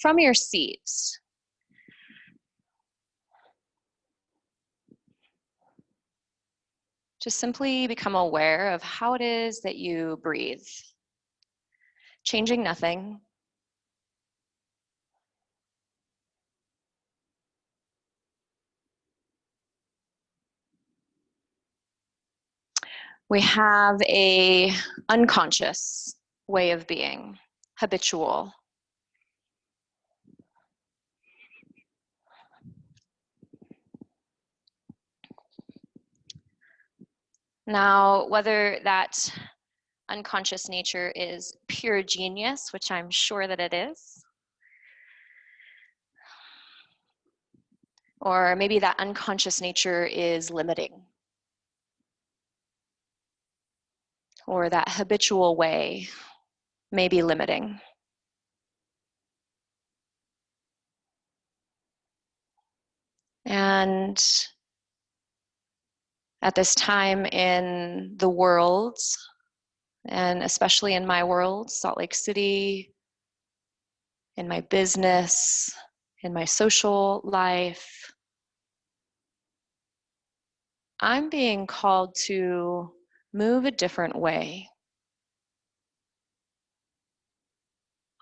from your seat, just simply become aware of how it is that you breathe, changing nothing. We have a unconscious way of being, habitual. Now, whether that unconscious nature is pure genius, which I'm sure that it is, or maybe that unconscious nature is limiting, or that habitual way may be limiting. And at this time in the world, and especially in my world, Salt Lake City, in my business, in my social life, I'm being called to move a different way.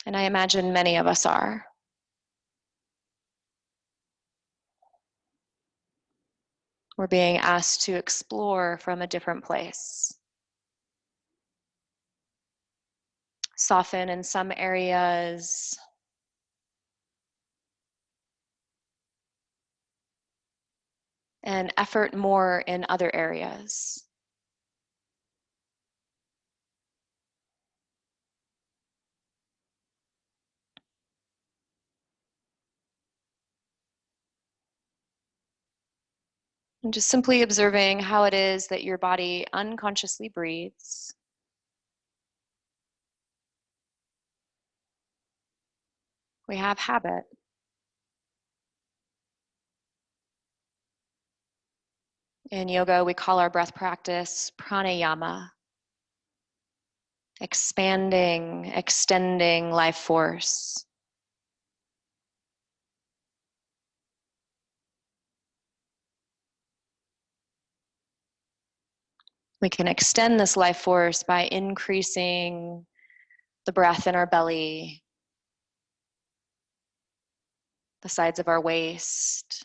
And I imagine many of us are. We're being asked to explore from a different place. Soften in some areas. And effort more in other areas. And just simply observing how it is that your body unconsciously breathes. We have habit. In yoga, we call our breath practice pranayama. Expanding, extending life force. We can extend this life force by increasing the breath in our belly, the sides of our waist,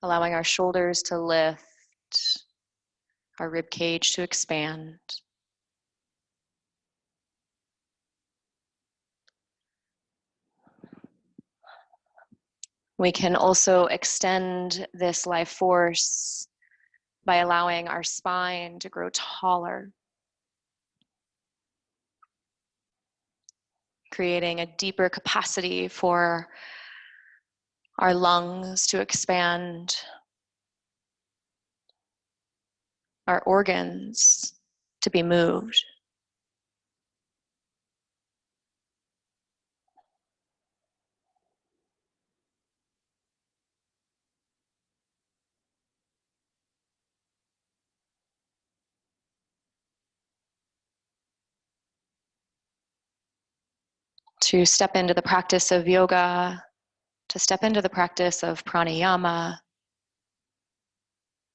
allowing our shoulders to lift, our rib cage to expand. We can also extend this life force by allowing our spine to grow taller, creating a deeper capacity for our lungs to expand, our organs to be moved. To step into the practice of yoga, to step into the practice of pranayama,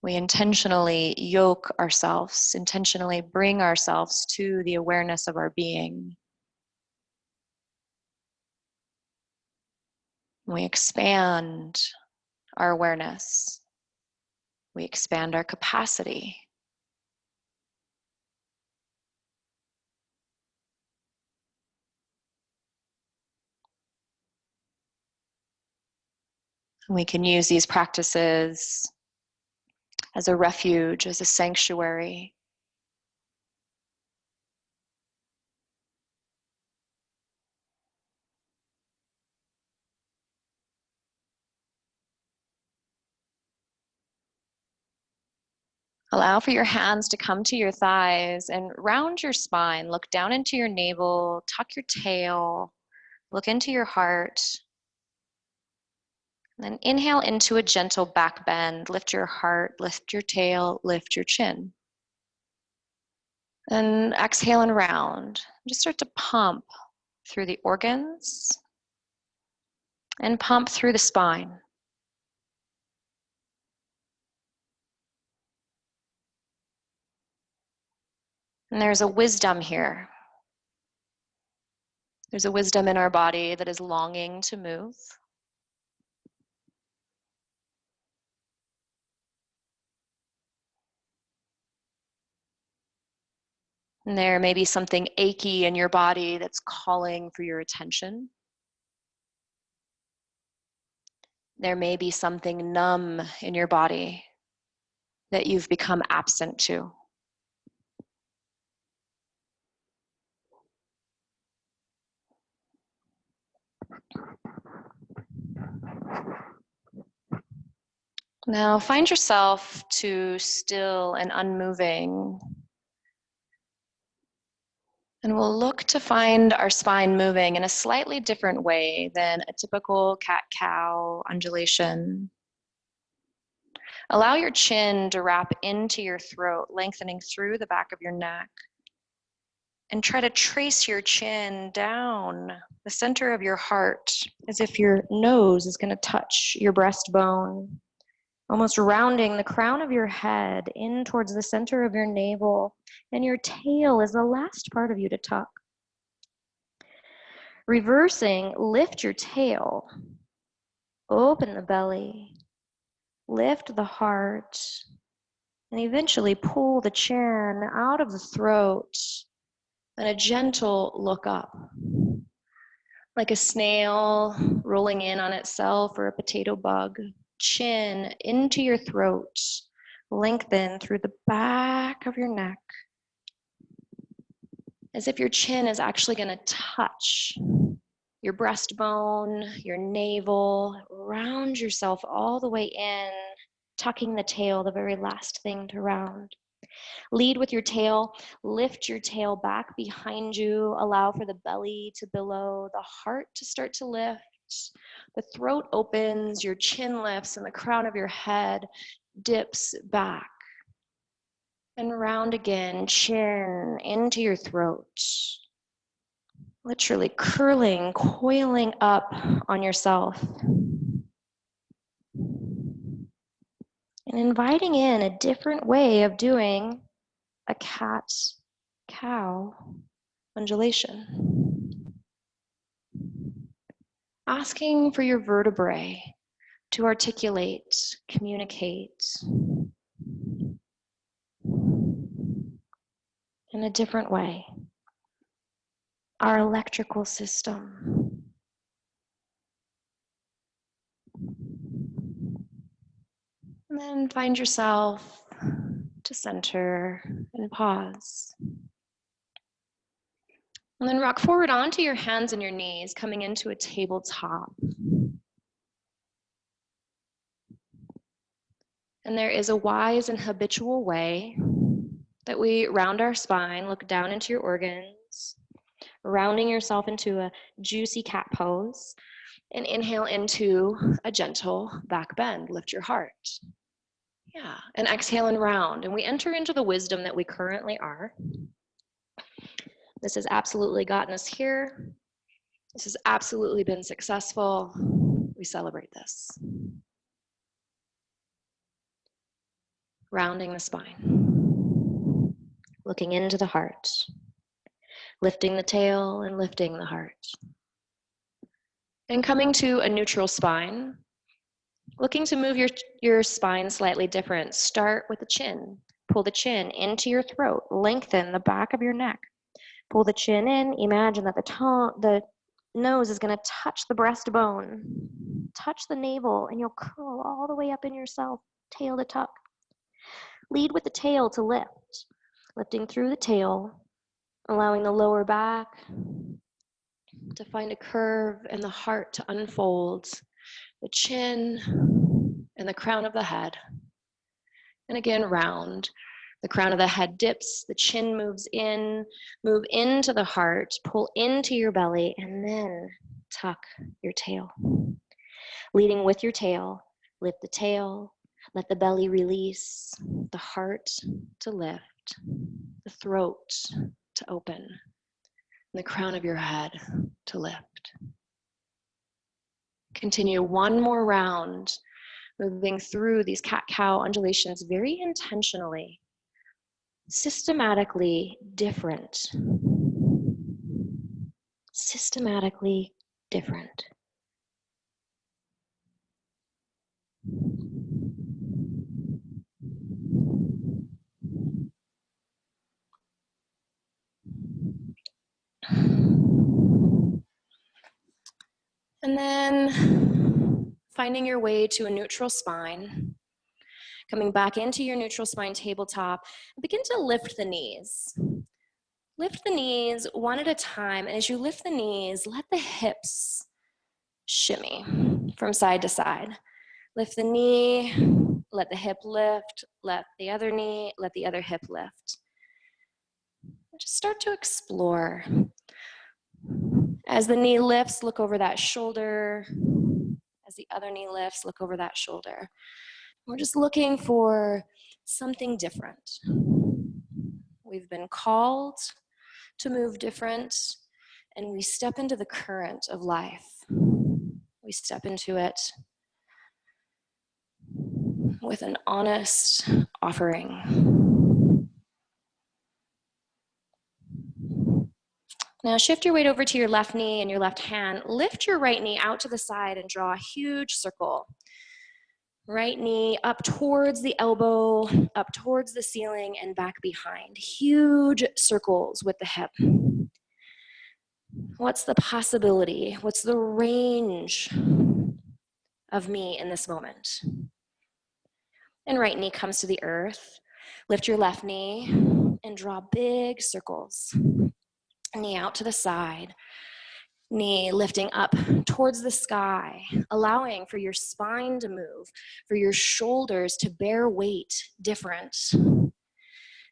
we intentionally yoke ourselves, intentionally bring ourselves to the awareness of our being. We expand our awareness. We expand our capacity. We can use these practices as a refuge, as a sanctuary. Allow for your hands to come to your thighs and round your spine. Look down into your navel, tuck your tail, look into your heart. Then inhale into a gentle back bend. Lift your heart, lift your tail, lift your chin. And exhale and round. Just start to pump through the organs, and pump through the spine. And there's a wisdom here. There's a wisdom in our body that is longing to move. And there may be something achy in your body that's calling for your attention. There may be something numb in your body that you've become absent to. Now find yourself to still and unmoving. And we'll look to find our spine moving in a slightly different way than a typical cat-cow undulation. Allow your chin to wrap into your throat, lengthening through the back of your neck. And try to trace your chin down the center of your heart as if your nose is going to touch your breastbone, almost rounding the crown of your head in towards the center of your navel, and your tail is the last part of you to tuck. Reversing, lift your tail, open the belly, lift the heart, and eventually pull the chin out of the throat and a gentle look up. Like a snail rolling in on itself or a potato bug, chin into your throat, lengthen through the back of your neck, as if your chin is actually going to touch your breastbone, your navel, round yourself all the way in, tucking the tail, the very last thing to round. Lead with your tail, lift your tail back behind you, allow for the belly to billow, the heart to start to lift, the throat opens, your chin lifts, and the crown of your head dips back. And round again, chin into your throat. Literally curling, coiling up on yourself. And inviting in a different way of doing a cat-cow undulation. Asking for your vertebrae to articulate, communicate in a different way. Our electrical system. And then find yourself to center and pause. And then rock forward onto your hands and your knees, coming into a tabletop. And there is a wise and habitual way that we round our spine, look down into your organs, rounding yourself into a juicy cat pose, and inhale into a gentle back bend. Lift your heart. Yeah, and exhale and round. And we enter into the wisdom that we currently are. This has absolutely gotten us here. This has absolutely been successful. We celebrate this. Rounding the spine. Looking into the heart. Lifting the tail and lifting the heart. And coming to a neutral spine. Looking to move your spine slightly different. Start with the chin. Pull the chin into your throat. Lengthen the back of your neck. Pull the chin in. Imagine that the nose is going to touch the breastbone. Touch the navel, and you'll curl all the way up in yourself. Tail to tuck. Lead with the tail to lift. Lifting through the tail, allowing the lower back to find a curve and the heart to unfold. The chin and the crown of the head. And again, round. The crown of the head dips, the chin moves in, move into the heart, pull into your belly, and then tuck your tail. Leading with your tail, lift the tail, let the belly release, the heart to lift, the throat to open, and the crown of your head to lift. Continue one more round, moving through these cat-cow undulations very intentionally, systematically different. Systematically different. And then finding your way to a neutral spine, coming back into your neutral spine tabletop, and begin to lift the knees. Lift the knees one at a time, and as you lift the knees, let the hips shimmy from side to side. Lift the knee, let the hip lift, let the other knee, let the other hip lift. Just start to explore. As the knee lifts, look over that shoulder. As the other knee lifts, look over that shoulder. We're just looking for something different. We've been called to move different, and we step into the current of life. We step into it with an honest offering. Now shift your weight over to your left knee and your left hand. Lift your right knee out to the side and draw a huge circle. Right knee up towards the elbow, up towards the ceiling, and back behind. Huge circles with the hip. What's the possibility? What's the range of me in this moment? And right knee comes to the earth. Lift your left knee and draw big circles. Knee out to the side. Knee lifting up towards the sky, allowing for your spine to move, for your shoulders to bear weight different.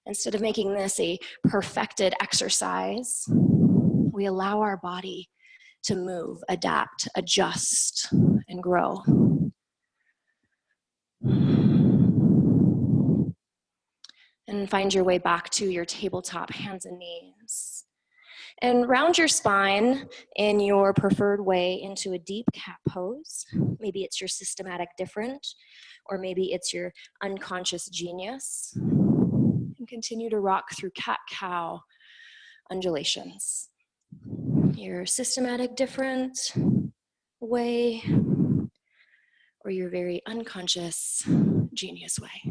Instead of making this a perfected exercise, we allow our body to move, adapt, adjust, and grow. And find your way back to your tabletop, hands and knees. And round your spine in your preferred way into a deep cat pose. Maybe it's your systematic different, or maybe it's your unconscious genius. And continue to rock through cat-cow undulations. Your systematic different way, or your very unconscious genius way.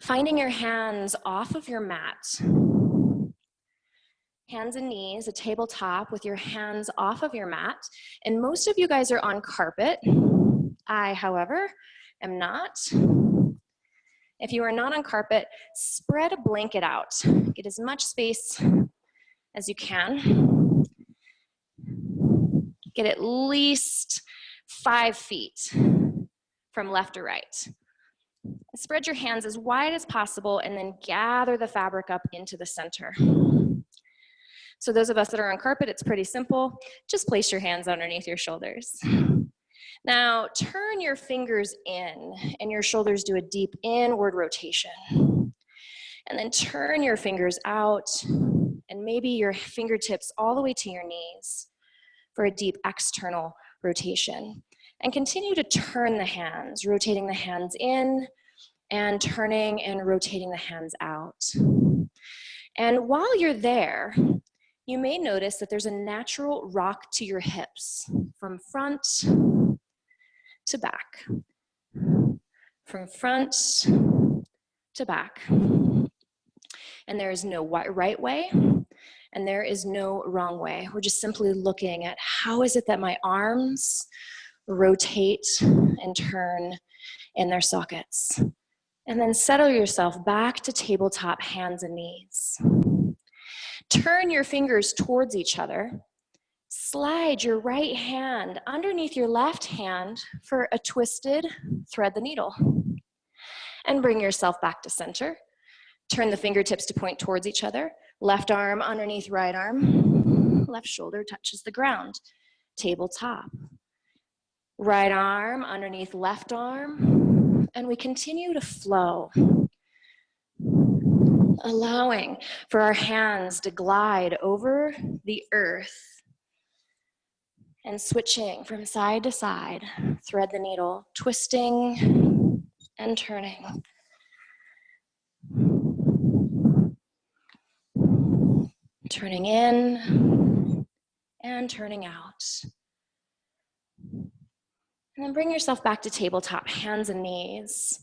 Finding your hands off of your mat. Hands and knees, a tabletop with your hands off of your mat. And most of you guys are on carpet. I, however, am not. If you are not on carpet, spread a blanket out. Get as much space as you can. Get at least 5 feet from left to right. Spread your hands as wide as possible and then gather the fabric up into the center. So those of us that are on carpet, it's pretty simple. Just place your hands underneath your shoulders. Now turn your fingers in and your shoulders do a deep inward rotation. And then turn your fingers out and maybe your fingertips all the way to your knees for a deep external rotation. And continue to turn the hands, rotating the hands in and turning and rotating the hands out. And while you're there, you may notice that there's a natural rock to your hips from front to back, from front to back. And there is no right way, and there is no wrong way. We're just simply looking at how is it that my arms rotate and turn in their sockets. And then settle yourself back to tabletop, hands and knees. Turn your fingers towards each other. Slide your right hand underneath your left hand for a twisted thread the needle. And bring yourself back to center. Turn the fingertips to point towards each other. Left arm underneath right arm. Left shoulder touches the ground. Tabletop. Right arm underneath left arm. And we continue to flow. allowing for our hands to glide over the earth and switching from side to side, thread the needle, twisting and turning. Turning in and turning out. And then bring yourself back to tabletop, hands and knees.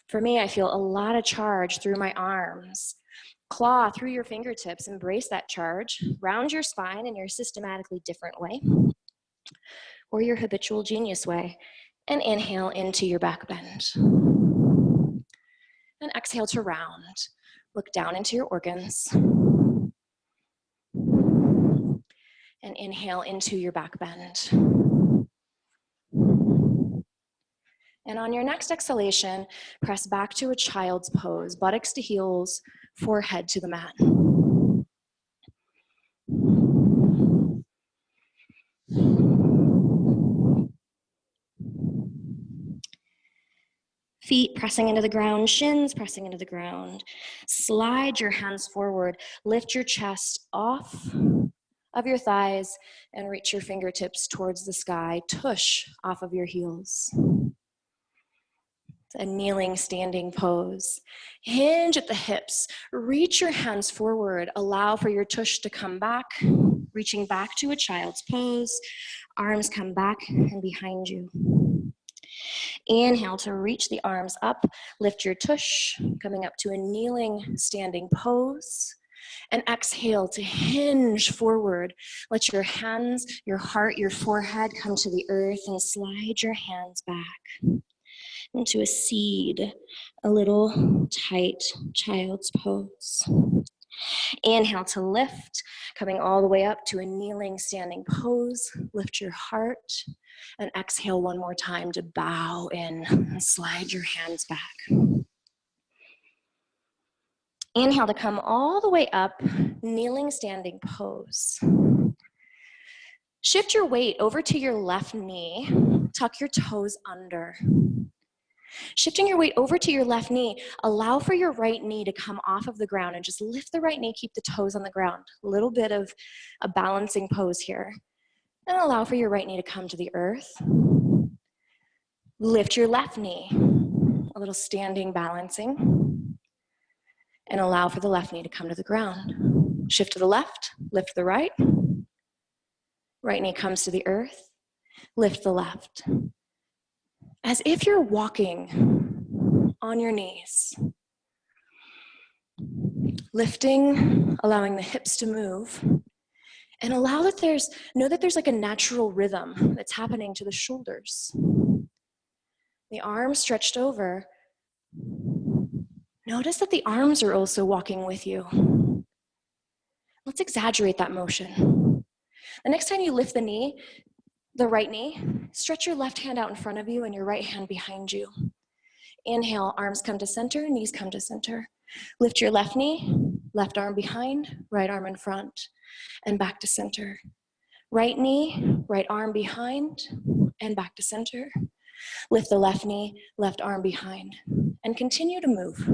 For me, I feel a lot of charge through my arms. Claw through your fingertips, embrace that charge. Round your spine in your systematically different way, or your habitual genius way, and inhale into your back bend. And exhale to round. Look down into your organs. And inhale into your back bend. And on your next exhalation, press back to a child's pose, buttocks to heels, forehead to the mat. Feet pressing into the ground, shins pressing into the ground. Slide your hands forward, lift your chest off of your thighs and reach your fingertips towards the sky. Tush off of your heels. A kneeling, standing pose. Hinge at the hips. Reach your hands forward. Allow for your tush to come back, reaching back to a child's pose. Arms come back and behind you. Inhale to reach the arms up. Lift your tush, coming up to a kneeling, standing pose. And exhale to hinge forward. Let your hands, your heart, your forehead come to the earth and slide your hands back into a seed, a little tight child's pose. Inhale to lift, coming all the way up to a kneeling, standing pose. Lift your heart, and exhale one more time to bow in and slide your hands back. Inhale to come all the way up, kneeling, standing pose. Shift your weight over to your left knee, tuck your toes under. Shifting your weight over to your left knee, allow for your right knee to come off of the ground and just lift the right knee, keep the toes on the ground. A little bit of a balancing pose here. And allow for your right knee to come to the earth. Lift your left knee, a little standing balancing. And allow for the left knee to come to the ground. Shift to the left, lift the right. Right knee comes to the earth, lift the left. As if you're walking on your knees. Lifting, allowing the hips to move. And know that there's like a natural rhythm that's happening to the shoulders. The arms stretched over. Notice that the arms are also walking with you. Let's exaggerate that motion. The next time you lift the knee, the right knee, stretch your left hand out in front of you and your right hand behind you. Inhale, arms come to center, knees come to center. Lift your left knee, left arm behind, right arm in front, and back to center. Right knee, right arm behind, and back to center. Lift the left knee, left arm behind, and continue to move.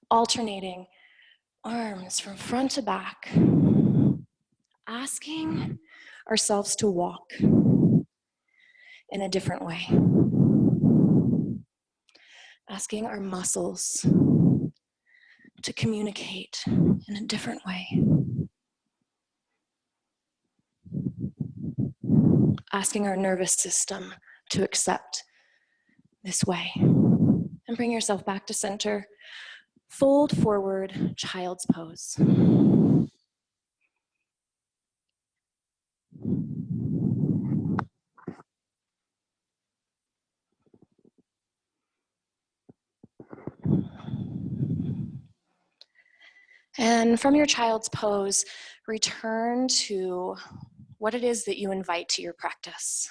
Alternating arms from front to back. Asking ourselves to walk in a different way. Asking our muscles to communicate in a different way. Asking our nervous system to accept this way. And bring yourself back to center. Fold forward, child's pose. And from your child's pose, return to what it is that you invite to your practice.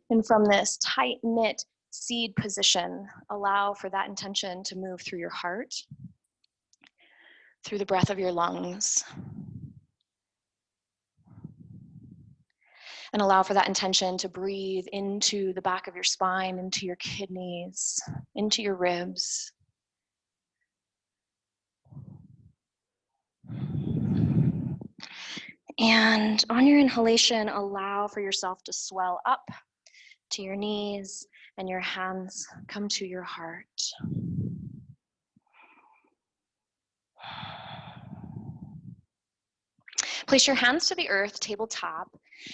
And from this tight-knit seed position, allow for that intention to move through your heart, through the breath of your lungs. And allow for that intention to breathe into the back of your spine, into your kidneys, into your ribs. And on your inhalation, allow for yourself to swell up to your knees and your hands come to your heart. Place your hands to the earth, tabletop,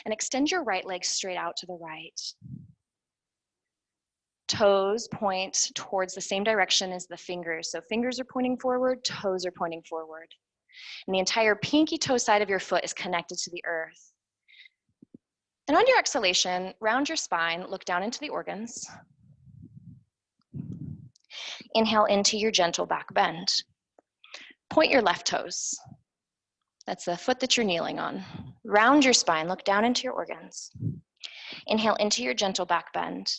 and extend your right leg straight out to the right. Toes point towards the same direction as the fingers. So fingers are pointing forward, toes are pointing forward. And the entire pinky toe side of your foot is connected to the earth. And on your exhalation, round your spine, look down into the organs. Inhale into your gentle back bend. Point your left toes. That's the foot that you're kneeling on. Round your spine, look down into your organs. Inhale into your gentle back bend.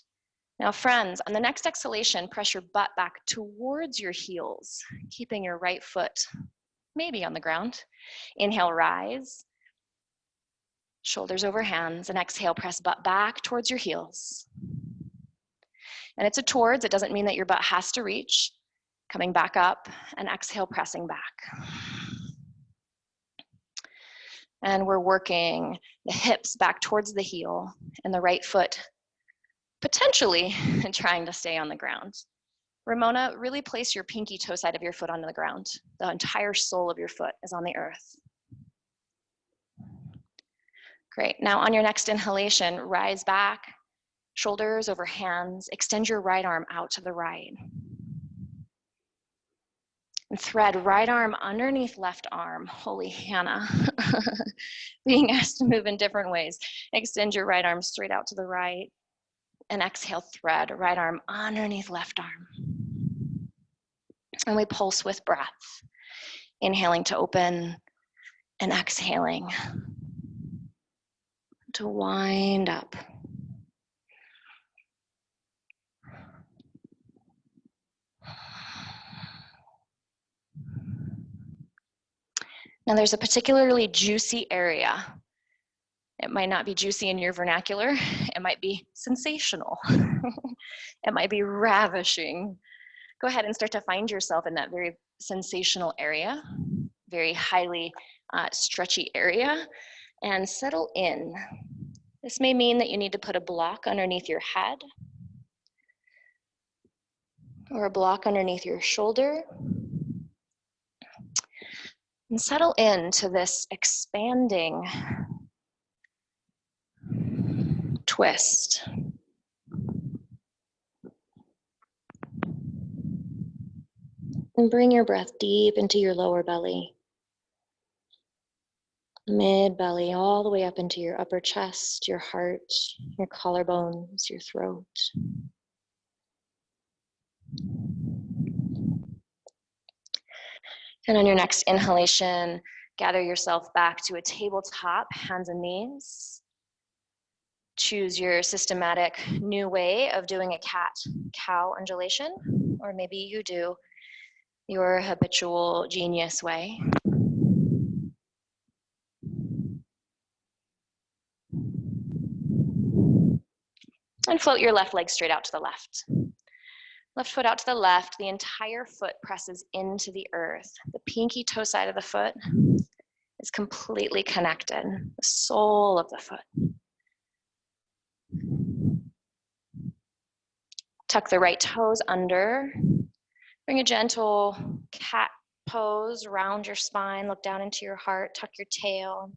Now friends, on the next exhalation, press your butt back towards your heels, keeping your right foot maybe on the ground. Inhale, rise. Shoulders over hands, and exhale, press butt back towards your heels. And it's a towards, it doesn't mean that your butt has to reach. Coming back up, and exhale, pressing back. And we're working the hips back towards the heel, and the right foot potentially trying to stay on the ground. Ramona, really place your pinky toe side of your foot onto the ground. The entire sole of your foot is on the earth. Great, now on your next inhalation, rise back, shoulders over hands, extend your right arm out to the right. And thread right arm underneath left arm. Holy Hannah. Being asked to move in different ways. Extend your right arm straight out to the right. And exhale, thread right arm underneath left arm. And we pulse with breath. Inhaling to open and exhaling to wind up. Now there's a particularly juicy area. It might not be juicy in your vernacular. It might be sensational. It might be ravishing. Go ahead and start to find yourself in that very sensational area, very highly stretchy area, and settle in. This may mean that you need to put a block underneath your head or a block underneath your shoulder. And settle into this expanding twist. And bring your breath deep into your lower belly. Mid-belly, all the way up into your upper chest, your heart, your collarbones, your throat. And on your next inhalation, gather yourself back to a tabletop, hands and knees. Choose your systematic new way of doing a cat-cow undulation, or maybe you do your habitual genius way. And float your left leg straight out to the left. Left foot out to the left, the entire foot presses into the earth. The pinky toe side of the foot is completely connected, the sole of the foot. Tuck the right toes under. Bring a gentle cat pose, round your spine, look down into your heart, tuck your tail.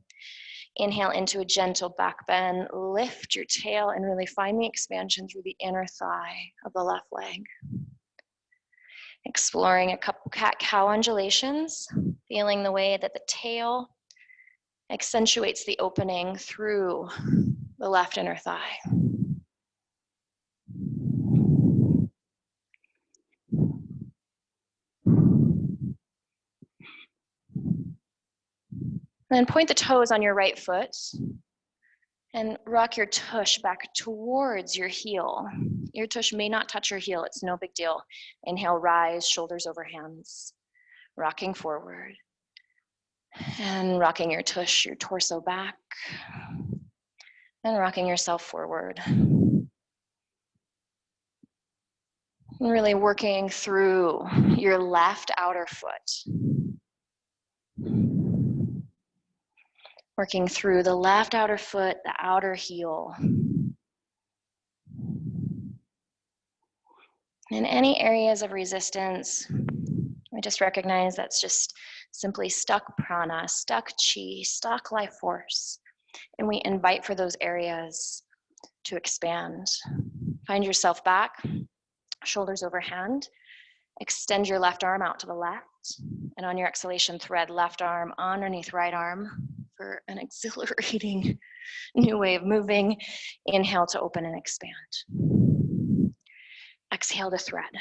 Inhale into a gentle back bend, lift your tail and really find the expansion through the inner thigh of the left leg. Exploring a couple cat-cow undulations, feeling the way that the tail accentuates the opening through the left inner thigh. Then point the toes on your right foot and rock your tush back towards your heel. Your tush may not touch your heel, it's no big deal. Inhale, rise, shoulders over hands, rocking forward. And rocking your tush, your torso back, and rocking yourself forward. And really working through your left outer foot. Working through the left outer foot, the outer heel. In any areas of resistance, we just recognize that's just simply stuck prana, stuck chi, stuck life force. And we invite for those areas to expand. Find yourself back, shoulders overhand. Extend your left arm out to the left. And on your exhalation, thread left arm underneath right arm for an exhilarating new way of moving. Inhale to open and expand. Exhale to thread.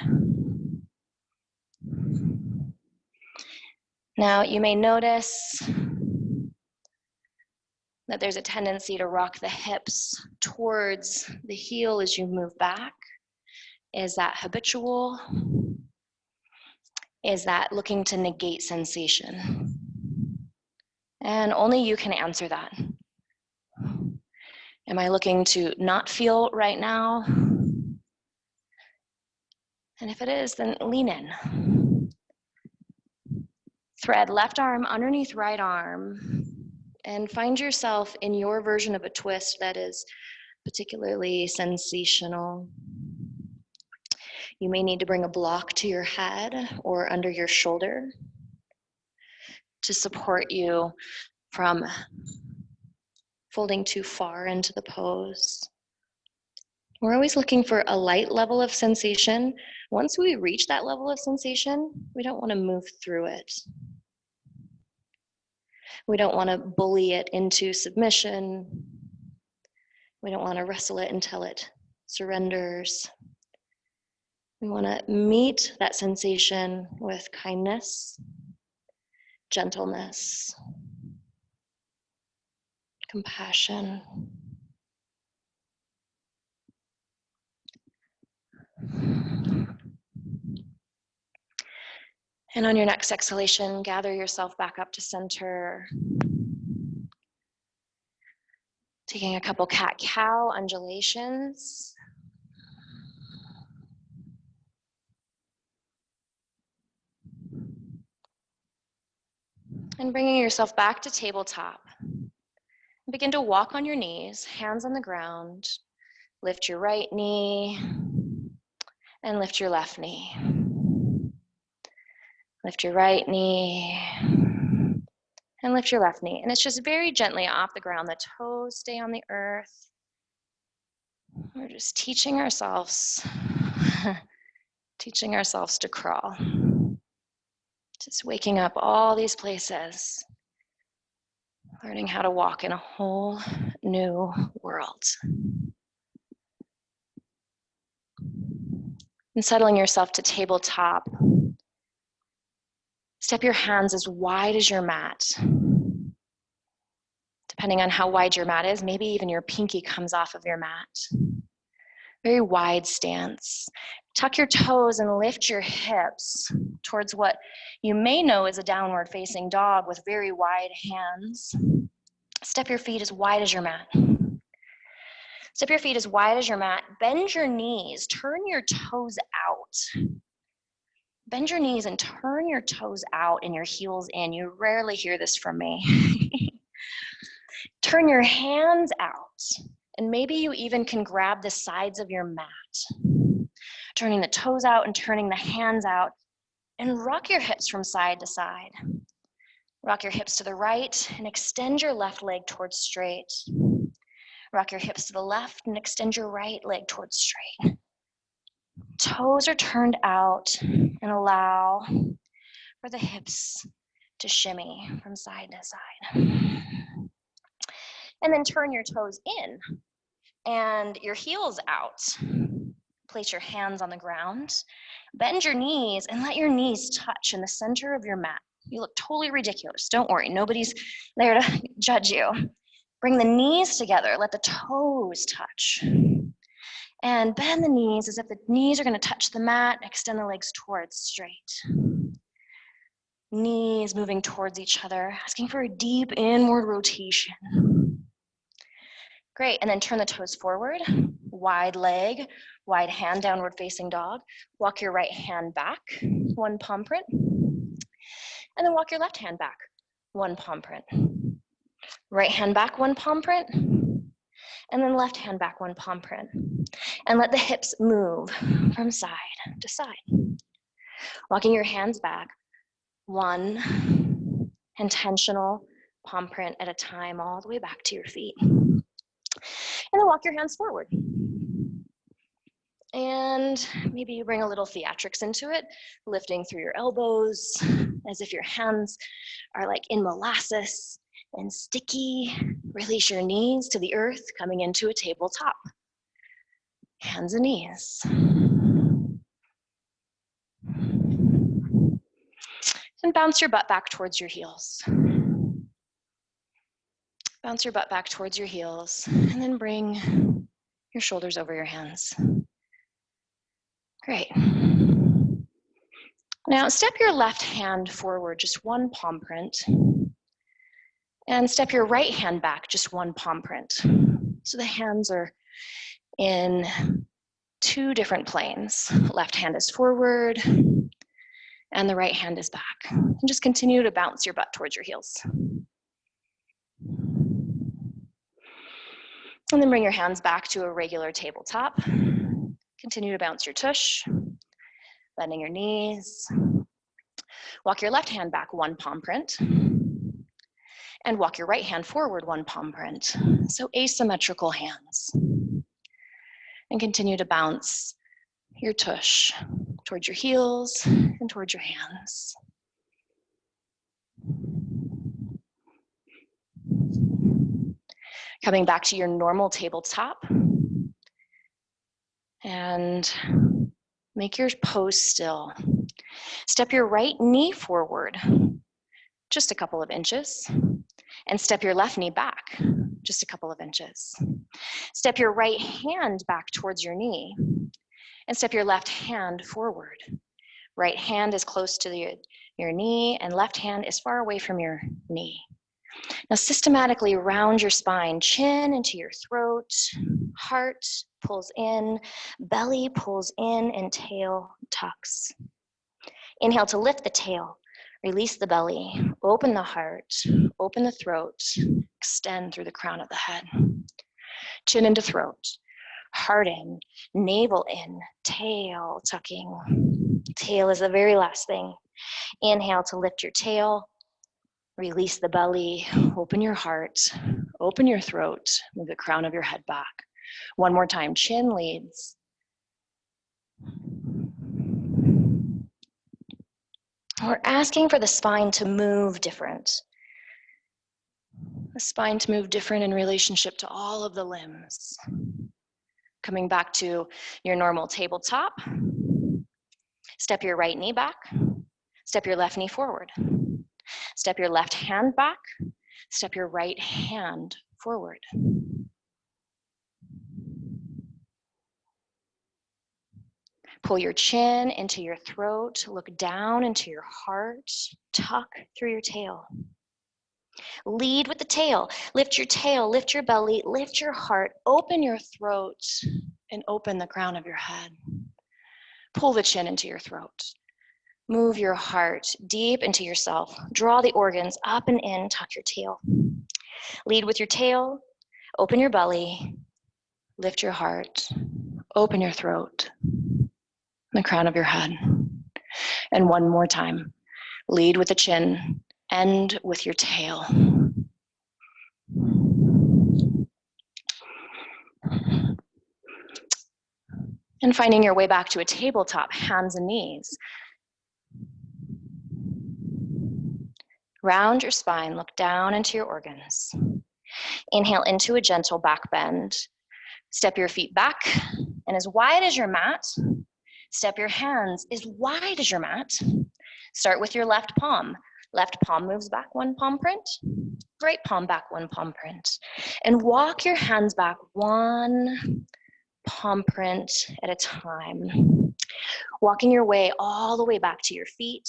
Now you may notice that there's a tendency to rock the hips towards the heel as you move back. Is that habitual? Is that looking to negate sensation? And only you can answer that. Am I looking to not feel right now? And if it is, then lean in. Thread left arm underneath right arm and find yourself in your version of a twist that is particularly sensational. You may need to bring a block to your head or under your shoulder to support you from folding too far into the pose. We're always looking for a light level of sensation. Once we reach that level of sensation, we don't want to move through it. We don't want to bully it into submission. We don't want to wrestle it until it surrenders. We want to meet that sensation with kindness, gentleness, compassion. And on your next exhalation, gather yourself back up to center. Taking a couple cat-cow undulations. And bringing yourself back to tabletop. Begin to walk on your knees, hands on the ground. Lift your right knee and lift your left knee. Lift your right knee and lift your left knee. And it's just very gently off the ground. The toes stay on the earth. We're just teaching ourselves to crawl. Just waking up all these places. Learning how to walk in a whole new world. And settling yourself to tabletop. Step your hands as wide as your mat. Depending on how wide your mat is, maybe even your pinky comes off of your mat. Very wide stance. Tuck your toes and lift your hips towards what you may know is a downward facing dog with very wide hands. Step your feet as wide as your mat. Step your feet as wide as your mat. Bend your knees. Turn your toes out. Bend your knees and turn your toes out and your heels in. You rarely hear this from me. Turn your hands out. And maybe you even can grab the sides of your mat. Turning the toes out and turning the hands out. And rock your hips from side to side. Rock your hips to the right and extend your left leg towards straight. Rock your hips to the left and extend your right leg towards straight. Toes are turned out and allow for the hips to shimmy from side to side. And then turn your toes in and your heels out. Place your hands on the ground. Bend your knees and let your knees touch in the center of your mat. You look totally ridiculous. Don't worry, nobody's there to judge you. Bring the knees together, let the toes touch. And bend the knees as if the knees are going to touch the mat. Extend the legs towards straight. Knees moving towards each other, asking for a deep inward rotation. Great, and then turn the toes forward, wide leg, wide hand, downward facing dog. Walk your right hand back, one palm print. And then walk your left hand back, one palm print. Right hand back, one palm print. And then left hand back, one palm print. And let the hips move from side to side. Walking your hands back, one intentional palm print at a time, all the way back to your feet. And then walk your hands forward. And maybe you bring a little theatrics into it, lifting through your elbows as if your hands are like in molasses and sticky. Release your knees to the earth, coming into a tabletop. Hands and knees. And bounce your butt back towards your heels. Bounce your butt back towards your heels, and then bring your shoulders over your hands. Great. Now step your left hand forward, just one palm print, and step your right hand back, just one palm print. So the hands are in two different planes. Left hand is forward, and the right hand is back. And just continue to bounce your butt towards your heels. And then bring your hands back to a regular tabletop. Continue to bounce your tush, bending your knees. Walk your left hand back, one palm print. And walk your right hand forward, one palm print. So asymmetrical hands. And continue to bounce your tush towards your heels and towards your hands. Coming back to your normal tabletop. And make your pose still. Step your right knee forward, just a couple of inches. And step your left knee back, just a couple of inches. Step your right hand back towards your knee. And step your left hand forward. Right hand is close to your knee, and left hand is far away from your knee. Now systematically round your spine, chin into your throat, heart pulls in, belly pulls in, and tail tucks. Inhale to lift the tail, release the belly, open the heart, open the throat, extend through the crown of the head. Chin into throat, heart in, navel in, tail tucking. Tail is the very last thing. Inhale to lift your tail, release the belly, open your heart, open your throat, move the crown of your head back. One more time, chin leads. We're asking for the spine to move different. The spine to move different in relationship to all of the limbs. Coming back to your normal tabletop. Step your right knee back. Step your left knee forward. Step your left hand back. Step your right hand forward. Pull your chin into your throat. Look down into your heart. Tuck through your tail. Lead with the tail. Lift your tail, lift your belly, lift your heart, open your throat, and open the crown of your head. Pull the chin into your throat. Move your heart deep into yourself. Draw the organs up and in, tuck your tail. Lead with your tail, open your belly, lift your heart, open your throat, the crown of your head. And one more time. Lead with the chin, end with your tail. And finding your way back to a tabletop, hands and knees. Round your spine, look down into your organs. Inhale into a gentle back bend. Step your feet back, and as wide as your mat, step your hands as wide as your mat. Start with your left palm. Left palm moves back one palm print. Right palm back one palm print. And walk your hands back one palm print at a time. Walking your way all the way back to your feet.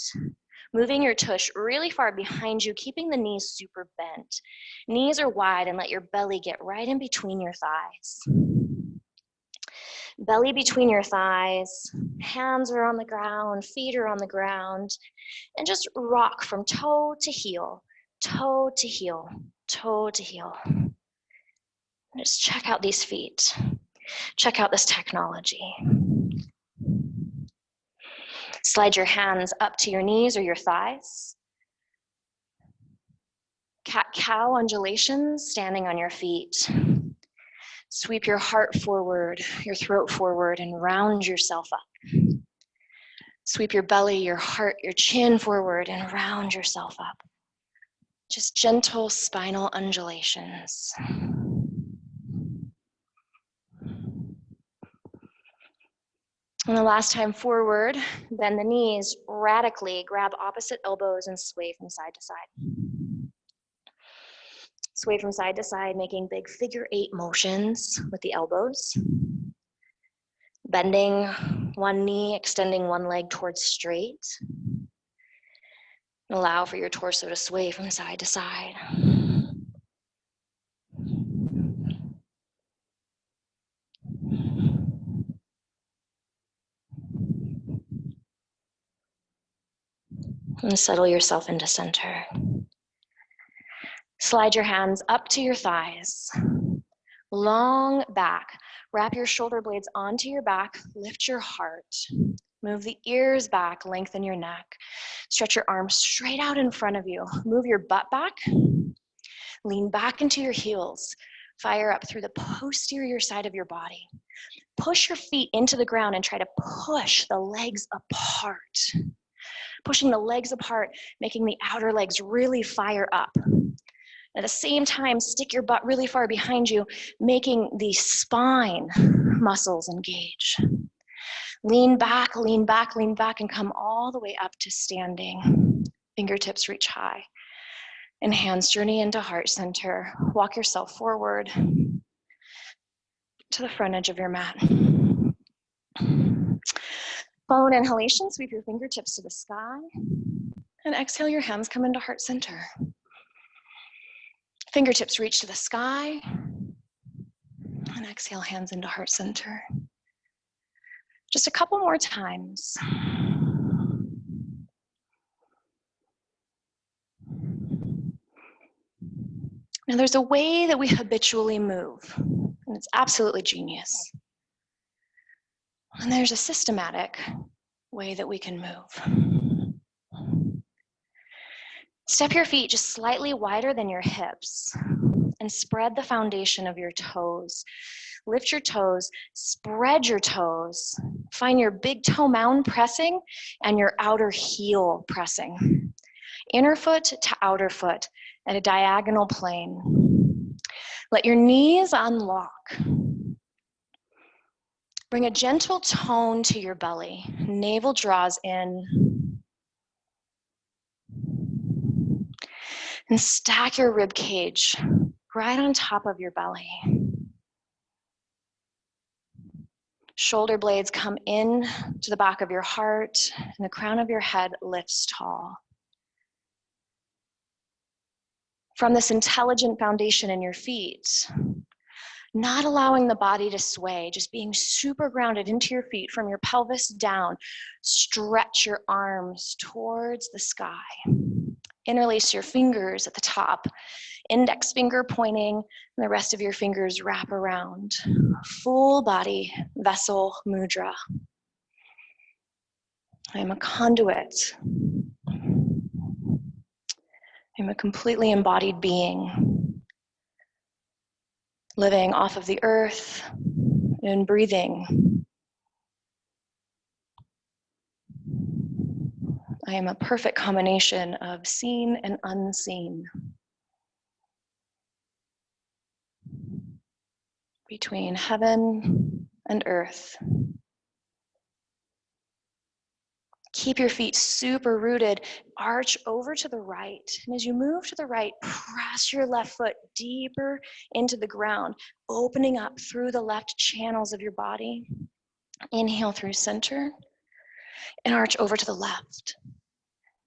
Moving your tush really far behind you, keeping the knees super bent. Knees are wide, and let your belly get right in between your thighs. Belly between your thighs, hands are on the ground, feet are on the ground, and just rock from toe to heel, toe to heel, toe to heel. Just check out these feet. Check out this technology. Slide your hands up to your knees or your thighs. Cat-cow undulations, standing on your feet. Sweep your heart forward, your throat forward, and round yourself up. Sweep your belly, your heart, your chin forward, and round yourself up. Just gentle spinal undulations. And the last time forward, bend the knees radically, grab opposite elbows and sway from side to side. Sway from side to side, making big figure 8 motions with the elbows. Bending one knee, extending one leg towards straight. Allow for your torso to sway from side to side. And settle yourself into center. Slide your hands up to your thighs. Long back. Wrap your shoulder blades onto your back. Lift your heart. Move the ears back. Lengthen your neck. Stretch your arms straight out in front of you. Move your butt back. Lean back into your heels. Fire up through the posterior side of your body. Push your feet into the ground and try to push the legs apart. Pushing the legs apart, making the outer legs really fire up. At the same time, stick your butt really far behind you, making the spine muscles engage. Lean back, lean back, lean back, and come all the way up to standing. Fingertips reach high. And hands journey into heart center. Walk yourself forward to the front edge of your mat. Follow an inhalation, sweep your fingertips to the sky. And exhale, your hands come into heart center. Fingertips reach to the sky. And exhale, hands into heart center. Just a couple more times. Now there's a way that we habitually move, and it's absolutely genius. And there's a systematic way that we can move. Step your feet just slightly wider than your hips and spread the foundation of your toes. Lift your toes, spread your toes. Find your big toe mound pressing and your outer heel pressing. Inner foot to outer foot at a diagonal plane. Let your knees unlock. Bring a gentle tone to your belly. Navel draws in. And stack your rib cage right on top of your belly. Shoulder blades come in to the back of your heart, and the crown of your head lifts tall. From this intelligent foundation in your feet, not allowing the body to sway, just being super grounded into your feet from your pelvis down, stretch your arms towards the sky. Interlace your fingers at the top, index finger pointing, and the rest of your fingers wrap around. Full body vessel mudra. I am a conduit. I'm a completely embodied being, living off of the earth and breathing. I am a perfect combination of seen and unseen. Between heaven and earth. Keep your feet super rooted. Arch over to the right. And as you move to the right, press your left foot deeper into the ground, opening up through the left channels of your body. Inhale through center and arch over to the left.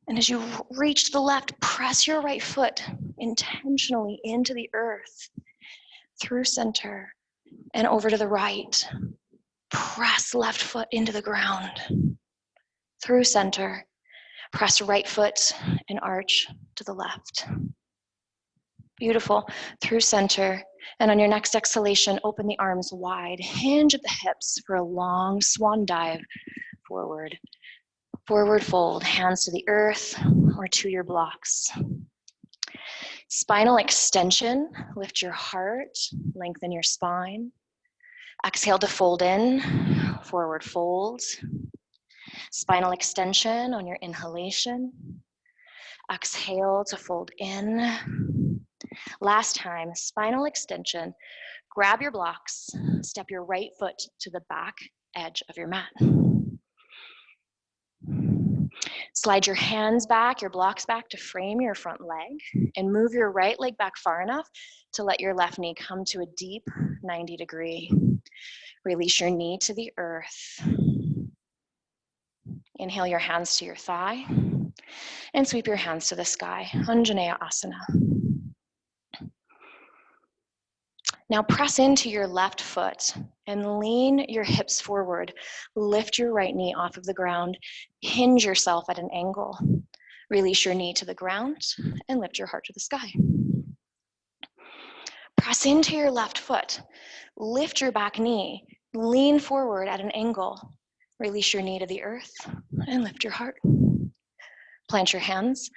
And as you reach to the left, press your right foot intentionally into the earth, through center, and over to the right. Press left foot into the ground, through center. Press right foot and arch to the left. Beautiful. Through center. And on your next exhalation, open the arms wide. Hinge at the hips for a long swan dive forward. Forward fold, hands to the earth or to your blocks. Spinal extension, lift your heart, lengthen your spine. Exhale to fold in, forward fold. Spinal extension on your inhalation. Exhale to fold in. Last time, spinal extension. Grab your blocks, step your right foot to the back edge of your mat. Slide your hands back, your blocks back to frame your front leg, and move your right leg back far enough to let your left knee come to a deep 90-degree. Release your knee to the earth. Inhale your hands to your thigh, and sweep your hands to the sky, Anjaneya Asana. Now press into your left foot and lean your hips forward. Lift your right knee off of the ground. Hinge yourself at an angle. Release your knee to the ground and lift your heart to the sky. Press into your left foot. Lift your back knee. Lean forward at an angle. Release your knee to the earth and lift your heart. Plant your hands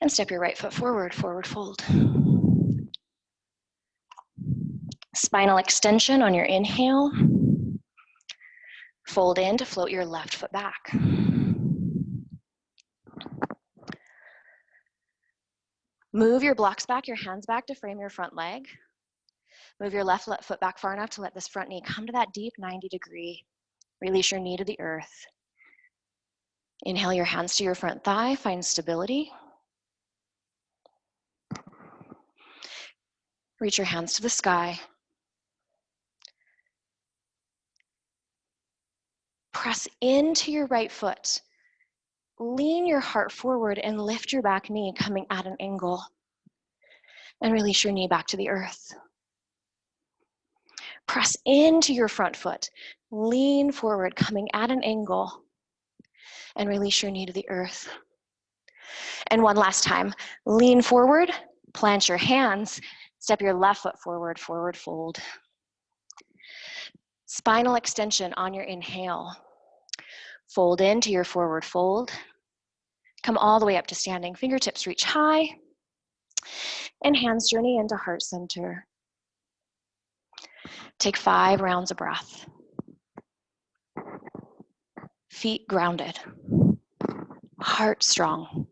and step your right foot forward, forward fold. Spinal extension on your inhale. Fold in to float your left foot back. Move your blocks back, your hands back to frame your front leg. Move your left foot back far enough to let this front knee come to that deep 90-degree. Release your knee to the earth. Inhale your hands to your front thigh, find stability. Reach your hands to the sky. Press into your right foot. Lean your heart forward and lift your back knee, coming at an angle. And release your knee back to the earth. Press into your front foot. Lean forward, coming at an angle. And release your knee to the earth. And one last time. Lean forward, plant your hands, step your left foot forward, forward fold. Spinal extension on your inhale. Fold into your forward fold. Come all the way up to standing. Fingertips reach high. And hands journey into heart center. Take 5 rounds of breath. Feet grounded. Heart strong.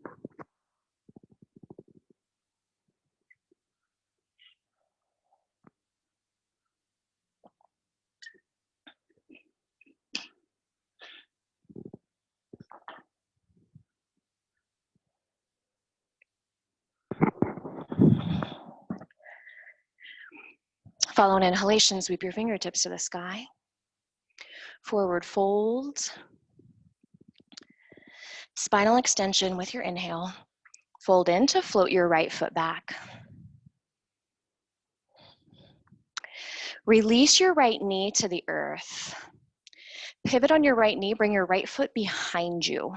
Follow an inhalation, sweep your fingertips to the sky. Forward fold. Spinal extension with your inhale. Fold in to float your right foot back. Release your right knee to the earth. Pivot on your right knee, bring your right foot behind you.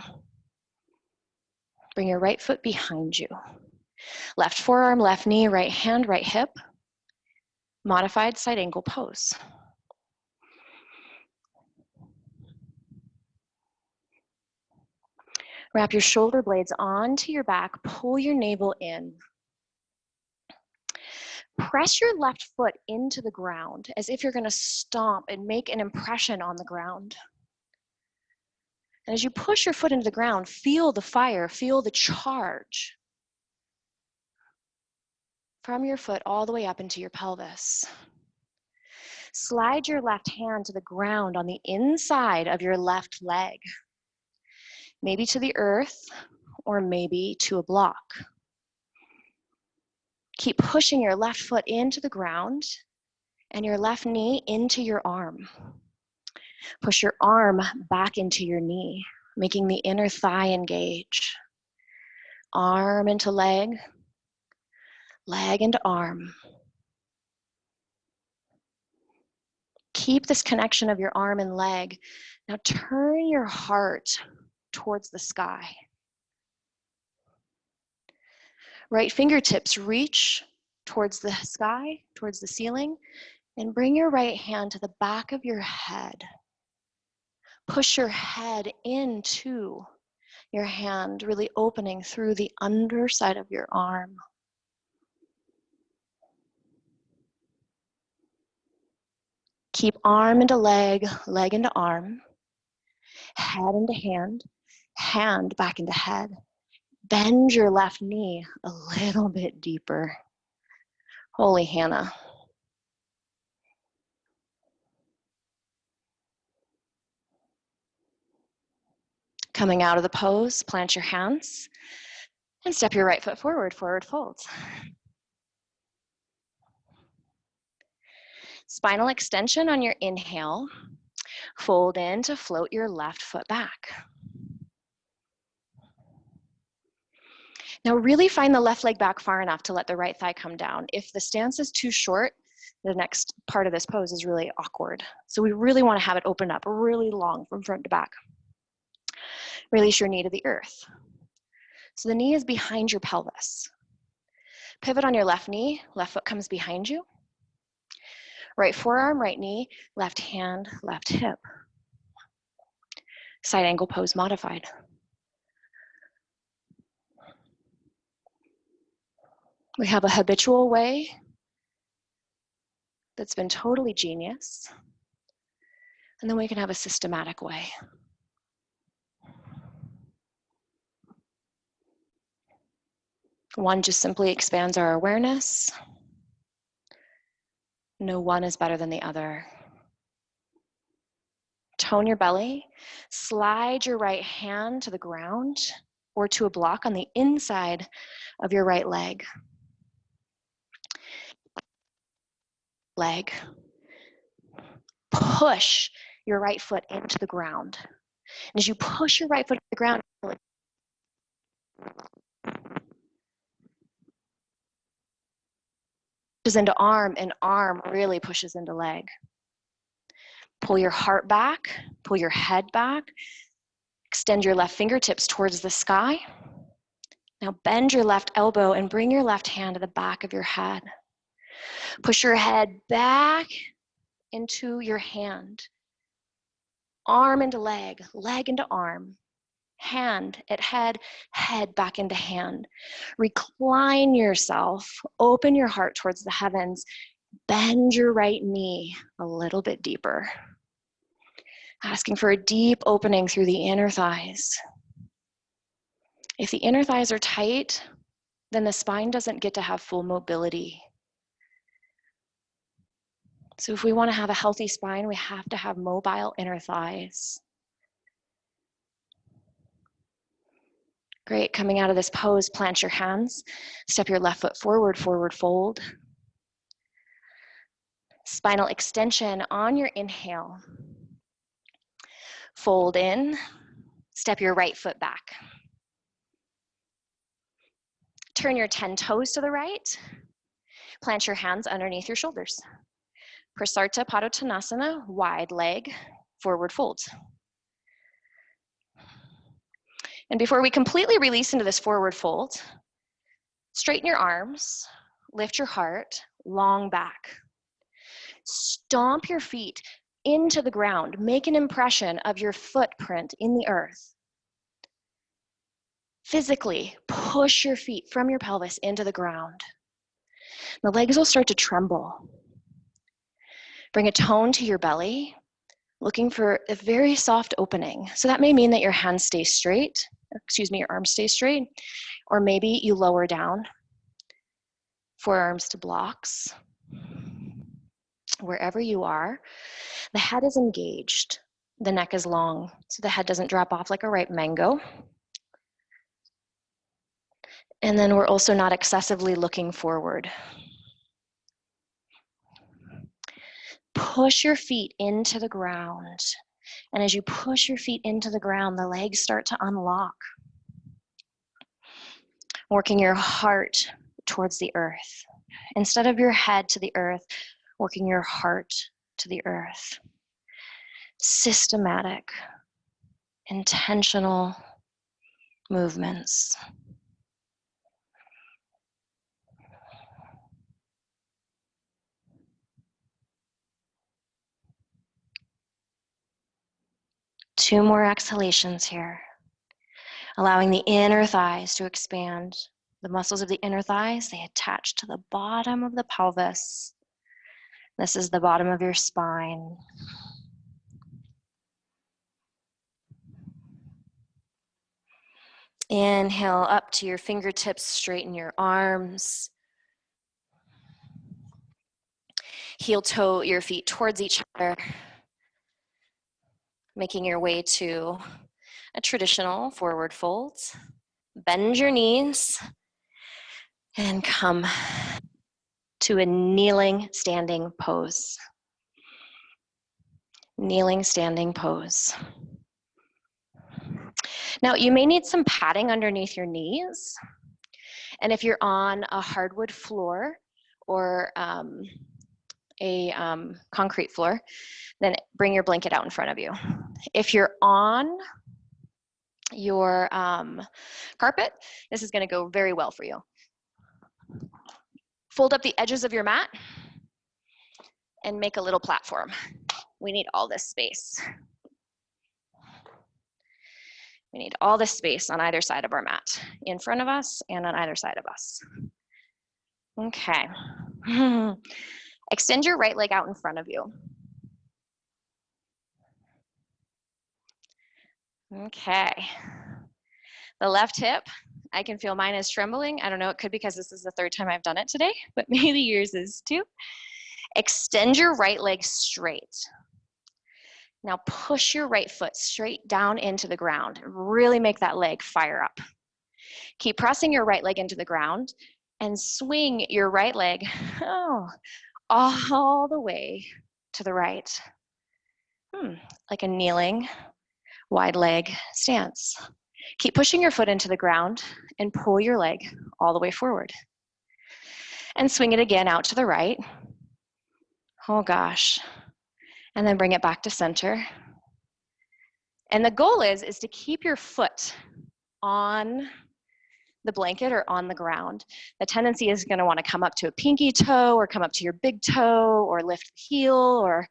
Bring your right foot behind you. Left forearm, left knee, right hand, right hip. Modified side angle pose. Wrap your shoulder blades onto your back, pull your navel in. Press your left foot into the ground as if you're going to stomp and make an impression on the ground. And as you push your foot into the ground, feel the fire, feel the charge from your foot all the way up into your pelvis. Slide your left hand to the ground on the inside of your left leg, maybe to the earth or maybe to a block. Keep pushing your left foot into the ground and your left knee into your arm. Push your arm back into your knee, making the inner thigh engage. arm into leg, leg into arm. Keep this connection of your arm and leg. Now turn your heart towards the sky. Right fingertips reach towards the sky, towards the ceiling, and bring your right hand to the back of your head. Push your head into your hand, really opening through the underside of your arm. Keep arm into leg, leg into arm, head into hand, hand back into head. Bend your left knee a little bit deeper. Holy Hannah. Coming out of the pose, plant your hands and step your right foot forward, forward fold. Spinal extension on your inhale. Fold in to float your left foot back. Now really find the left leg back far enough to let the right thigh come down. If the stance is too short, the next part of this pose is really awkward. So we really want to have it open up really long from front to back. Release your knee to the earth. So the knee is behind your pelvis. Pivot on your left knee, left foot comes behind you. Right forearm, right knee, left hand, left hip. Side angle pose modified. We have a habitual way that's been totally genius. And then we can have a systematic way. One just simply expands our awareness. No one is better than the other. Tone your belly. Slide your right hand to the ground or to a block on the inside of your right leg. Leg. Push your right foot into the ground. And as you push your right foot to the ground, pushes into arm, and arm really pushes into leg. Pull your heart back, pull your head back, extend your left fingertips towards the sky. Now bend your left elbow and bring your left hand to the back of your head. Push your head back into your hand. Arm into leg, leg into arm. Hand at head, head back into hand. Recline yourself, open your heart towards the heavens. Bend your right knee a little bit deeper. Asking for a deep opening through the inner thighs. If the inner thighs are tight, then the spine doesn't get to have full mobility. So if we want to have a healthy spine, we have to have mobile inner thighs. Great, coming out of this pose, plant your hands, step your left foot forward, forward fold. Spinal extension on your inhale. Fold in, step your right foot back. Turn your 10 toes to the right. Plant your hands underneath your shoulders. Prasarta Padottanasana, wide leg, forward fold. And before we completely release into this forward fold, straighten your arms, lift your heart, long back. Stomp your feet into the ground. Make an impression of your footprint in the earth. Physically, push your feet from your pelvis into the ground. The legs will start to tremble. Bring a tone to your belly, looking for a very soft opening. So that may mean that your hands stay straight, your arms stay straight, or maybe you lower down, forearms to blocks. Wherever you are, the head is engaged, the neck is long, so the head doesn't drop off like a ripe mango. And then we're also not excessively looking forward. Push your feet into the ground. And as you push your feet into the ground, the legs start to unlock. Working your heart towards the earth. Instead of your head to the earth, working your heart to the earth. Systematic, intentional movements. Two more exhalations here. Allowing the inner thighs to expand. The muscles of the inner thighs, they attach to the bottom of the pelvis. This is the bottom of your spine. Inhale up to your fingertips, straighten your arms. Heel toe your feet towards each other. Making your way to a traditional forward fold. Bend your knees and come to a kneeling standing pose. Kneeling standing pose. Now you may need some padding underneath your knees. And if you're on a hardwood floor or a concrete floor, then bring your blanket out in front of you. If you're on your carpet, this is gonna go very well for you. Fold up the edges of your mat and make a little platform. We need all this space. We need all this space on either side of our mat, in front of us and on either side of us. Okay. Extend your right leg out in front of you. Okay. The left hip, I can feel mine is trembling. I don't know, it could be because this is the third time I've done it today, but maybe yours is too. Extend your right leg straight. Now push your right foot straight down into the ground. Really make that leg fire up. Keep pressing your right leg into the ground and swing your right leg all the way to the right. Like a kneeling, wide leg stance. Keep pushing your foot into the ground and pull your leg all the way forward. And swing it again out to the right. Oh gosh. And then bring it back to center. And the goal is to keep your foot on the blanket or on the ground. The tendency is going to want to come up to a pinky toe or come up to your big toe or lift the heel or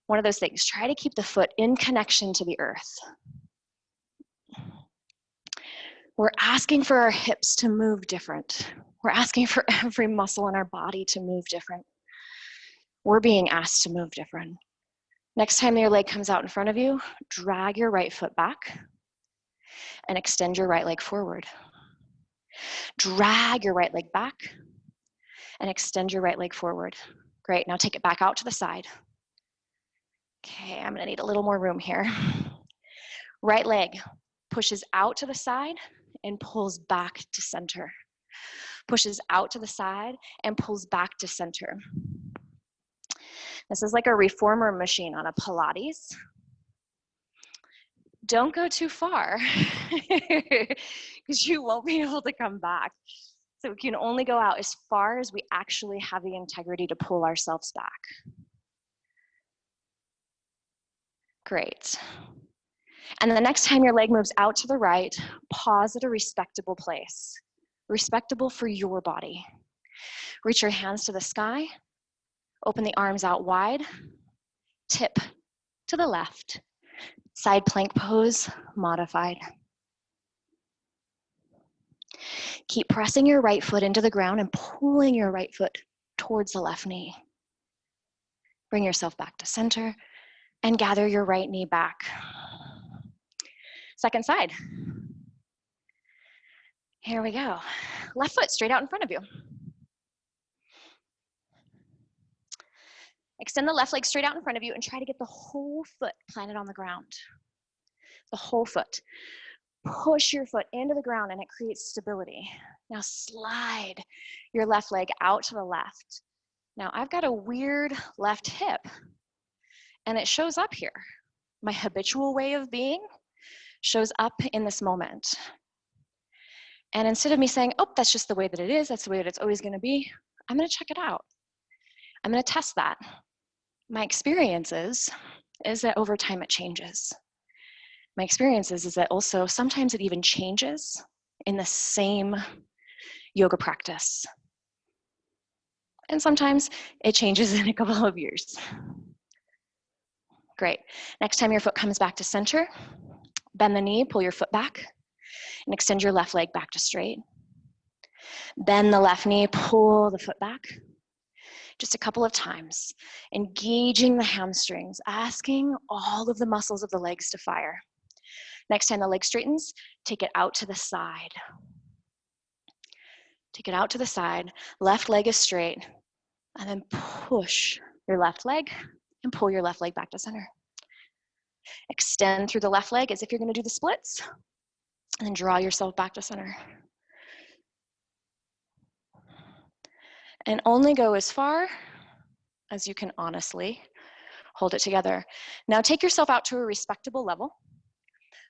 one of those things. Try to keep the foot in connection to the earth. We're asking for our hips to move different. We're asking for every muscle in our body to move different. We're being asked to move different. Next time your leg comes out in front of you, drag your right foot back and extend your right leg forward. Drag your right leg back and extend your right leg forward. Great, now take it back out to the side. Okay, I'm gonna need a little more room here. Right leg pushes out to the side and pulls back to center. Pushes out to the side and pulls back to center. This is like a reformer machine on a Pilates. Don't go too far because you won't be able to come back. So we can only go out as far as we actually have the integrity to pull ourselves back. Great. And the next time your leg moves out to the right, pause at a respectable place. Respectable for your body. Reach your hands to the sky. Open the arms out wide. Tip to the left. Side plank pose, modified. Keep pressing your right foot into the ground and pulling your right foot towards the left knee. Bring yourself back to center and gather your right knee back. Second side. Here we go. Left foot straight out in front of you. Extend the left leg straight out in front of you and try to get the whole foot planted on the ground. The whole foot. Push your foot into the ground and it creates stability. Now slide your left leg out to the left. Now I've got a weird left hip and it shows up here. My habitual way of being shows up in this moment. And instead of me saying, oh, that's just the way that it is, that's the way that it's always gonna be, I'm gonna check it out. I'm gonna test that. My experience is that over time it changes. My experience is that also sometimes it even changes in the same yoga practice. And sometimes it changes in a couple of years. Great. Next time your foot comes back to center, bend the knee, pull your foot back, and extend your left leg back to straight. Bend the left knee, pull the foot back. Just a couple of times, engaging the hamstrings, asking all of the muscles of the legs to fire. Next time the leg straightens, take it out to the side. Take it out to the side, left leg is straight, and then push your left leg and pull your left leg back to center. Extend through the left leg as if you're gonna do the splits, and then draw yourself back to center. And only go as far as you can honestly hold it together. Now take yourself out to a respectable level.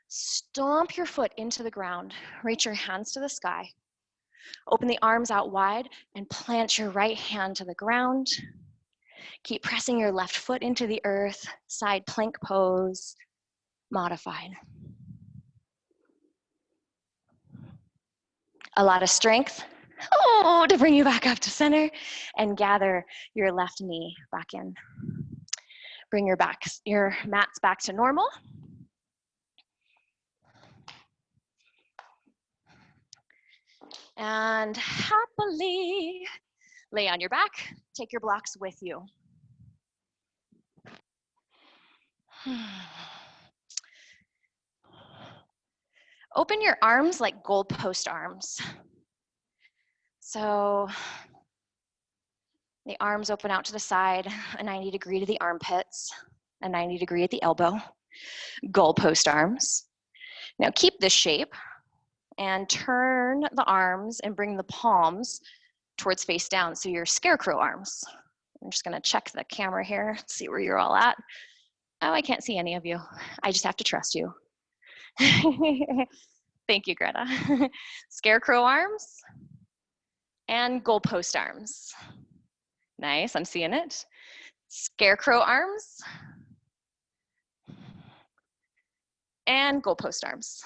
Stomp your foot into the ground. Reach your hands to the sky. Open the arms out wide and plant your right hand to the ground. Keep pressing your left foot into the earth. Side plank pose, modified. A lot of strength. Oh, to bring you back up to center and gather your left knee back in. Bring your mats back to normal. And happily lay on your back. Take your blocks with you. Open your arms like goalpost arms. So the arms open out to the side, a 90 degree to the armpits, a 90 degree at the elbow, goalpost arms. Now keep this shape and turn the arms and bring the palms towards face down. So your scarecrow arms. I'm just gonna check the camera here, see where you're all at. Oh, I can't see any of you. I just have to trust you. Thank you, Greta. Scarecrow arms and goalpost arms. Nice, I'm seeing it. Scarecrow arms and goalpost arms.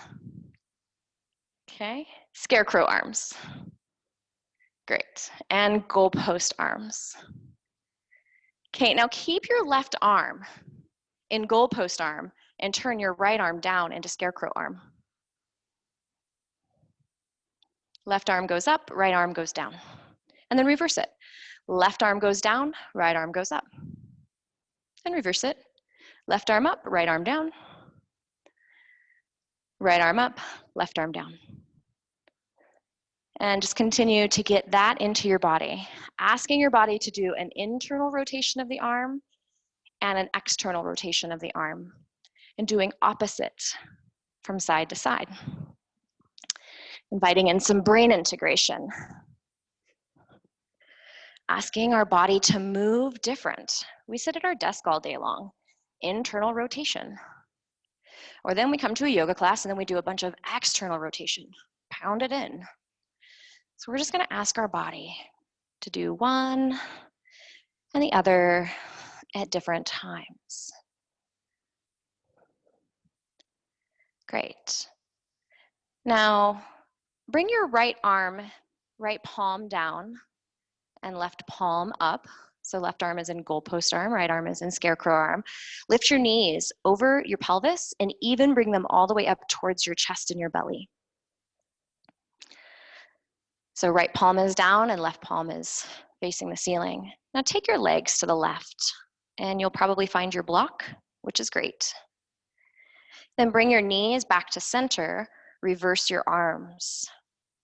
Okay, scarecrow arms. Great, and goalpost arms. Okay, now keep your left arm in goalpost arm and turn your right arm down into scarecrow arm. Left arm goes up, right arm goes down. And then reverse it. Left arm goes down, right arm goes up. And reverse it. Left arm up, right arm down. Right arm up, left arm down. And just continue to get that into your body. Asking your body to do an internal rotation of the arm and an external rotation of the arm. And doing opposite from side to side. Inviting in some brain integration. Asking our body to move different. We sit at our desk all day long. Internal rotation. Or then we come to a yoga class and then we do a bunch of external rotation. Pound it in. So we're just gonna ask our body to do one and the other at different times. Great. Now, bring your right arm, right palm down and left palm up. So left arm is in goalpost arm, right arm is in scarecrow arm. Lift your knees over your pelvis and even bring them all the way up towards your chest and your belly. So right palm is down and left palm is facing the ceiling. Now take your legs to the left and you'll probably find your block, which is great. Then bring your knees back to center, reverse your arms.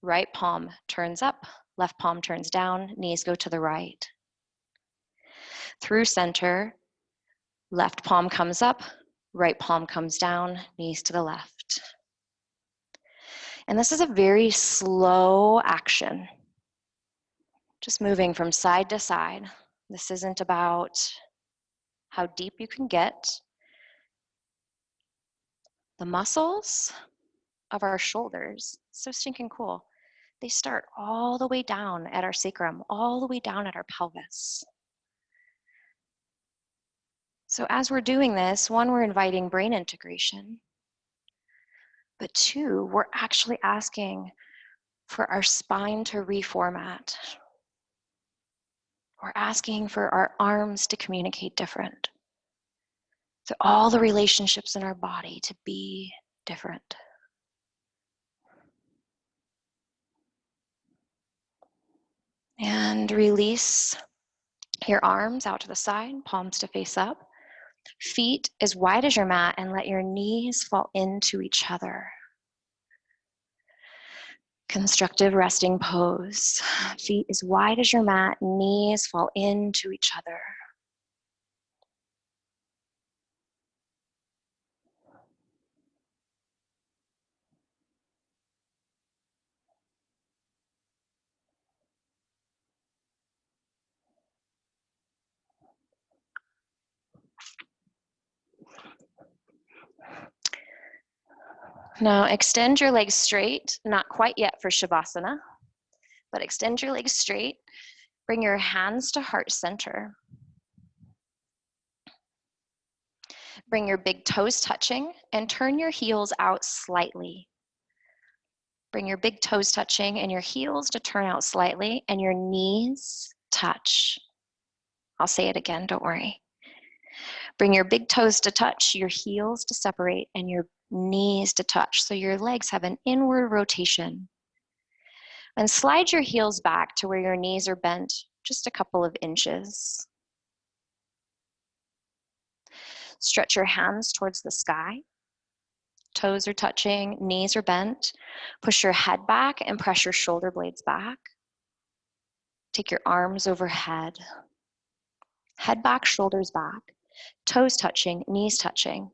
Right palm turns up, left palm turns down, knees go to the right. Through center, left palm comes up, right palm comes down, knees to the left. And this is a very slow action. Just moving from side to side. This isn't about how deep you can get. The muscles of our shoulders, so stinking cool. they start all the way down at our sacrum, all the way down at our pelvis. So as we're doing this, one, we're inviting brain integration, but two, we're actually asking for our spine to reformat. We're asking for our arms to communicate different. So all the relationships in our body to be different. And release your arms out to the side, palms to face up. Feet as wide as your mat, and let your knees fall into each other. Constructive resting pose. Feet as wide as your mat, knees fall into each other. Now extend your legs straight, not quite yet for Shavasana, but extend your legs straight. Bring your hands to heart center. Bring your big toes touching and turn your heels out slightly. Bring your big toes touching and your heels to turn out slightly and your knees touch. I'll say it again, don't worry. Bring your big toes to touch, your heels to separate, and your knees to touch. So your legs have an inward rotation. And slide your heels back to where your knees are bent just a couple of inches. Stretch your hands towards the sky. Toes are touching, knees are bent. Push your head back and press your shoulder blades back. Take your arms overhead. Head back, shoulders back. Toes touching, knees touching.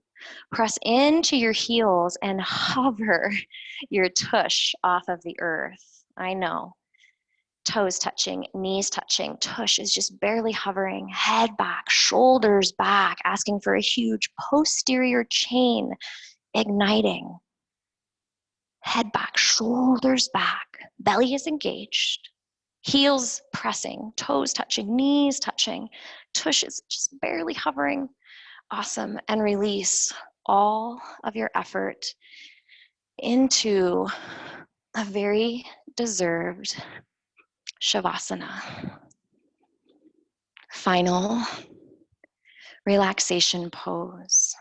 Press into your heels and hover your tush off of the earth. I know. Toes touching, knees touching. Tush is just barely hovering. Head back, shoulders back, asking for a huge posterior chain igniting. Head back, shoulders back. Belly is engaged. Heels pressing, toes touching, knees touching. Tush is just barely hovering. Awesome. And release all of your effort into a very deserved Shavasana. Final relaxation pose.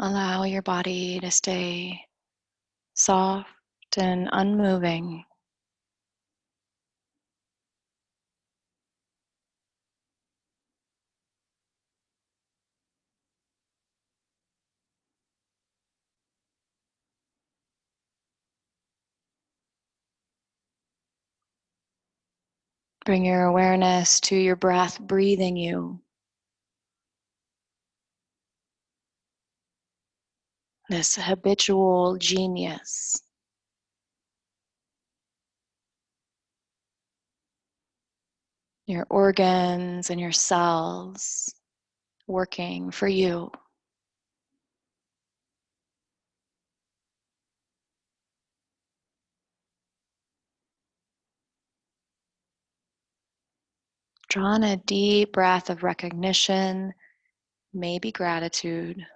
Allow your body to stay soft and unmoving. Bring your awareness to your breath breathing you. This habitual genius. Your organs and your cells working for you. Draw in a deep breath of recognition, maybe gratitude.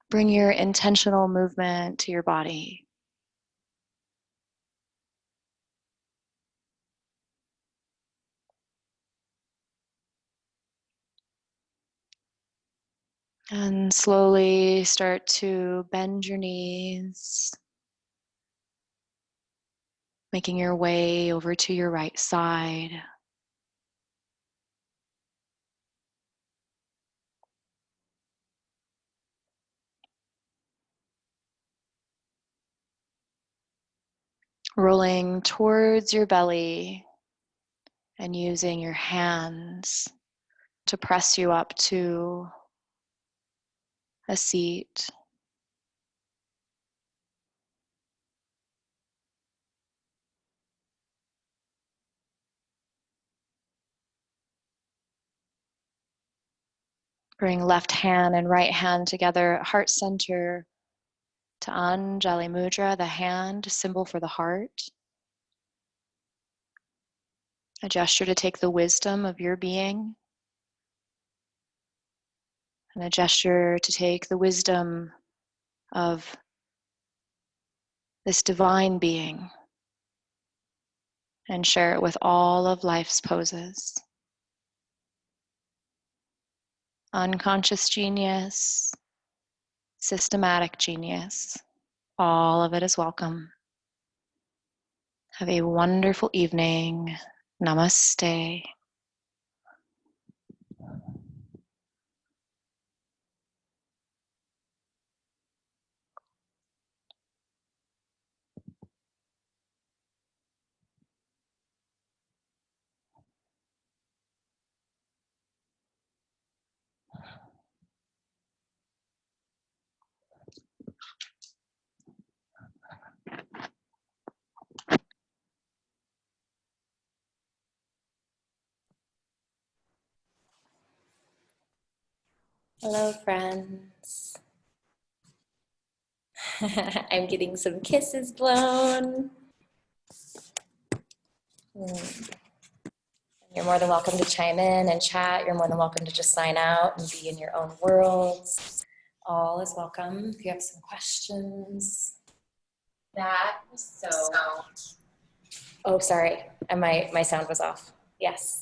Bring your intentional movement to your body. And slowly start to bend your knees, making your way over to your right side. Rolling towards your belly and using your hands to press you up to a seat. Bring left hand and right hand together at heart center to Anjali Mudra, the hand symbol for the heart. A gesture to take the wisdom of your being, and a gesture to take the wisdom of this divine being and share it with all of life's poses. Unconscious genius, systematic genius, all of it is welcome. Have a wonderful evening. Namaste. Hello, friends. I'm getting some kisses blown. You're more than welcome to chime in and chat. You're more than welcome to just sign out and be in your own worlds. All is welcome. If you have some questions. That was so. Oh, sorry. And my sound was off. Yes.